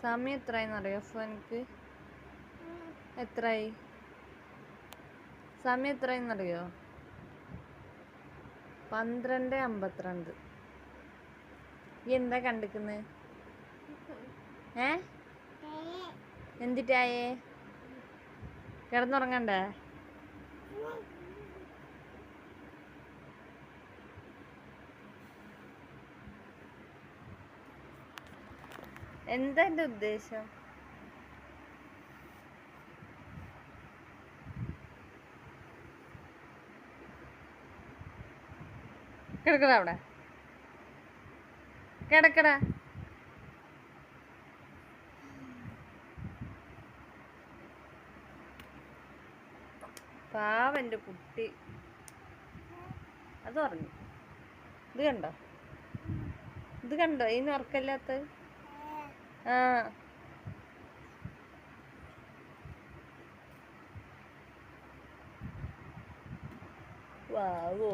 സമയം എത്രയെന്നറിയോ ഫോനിക്ക്? എത്രയായി? സമയം എത്രയെന്നറിയോ? 12:52. ഈ എന്താ കണ്ടിക്കുന്നത്? എന്തിട്ടായേ? കിടന്നുറങ്ങണ്ടേ? എന്താ എൻ്റെ ഉദ്ദേശം? കിടക്കടാ അവിടെ, കിടക്കടാ. പാവൻ്റെ കുട്ടി അത് പറഞ്ഞു. ഇത് കണ്ടോ, ഇത് കണ്ടോ ഇതിന് ഉറക്കമില്ലാത്ത? ആ വാവോ.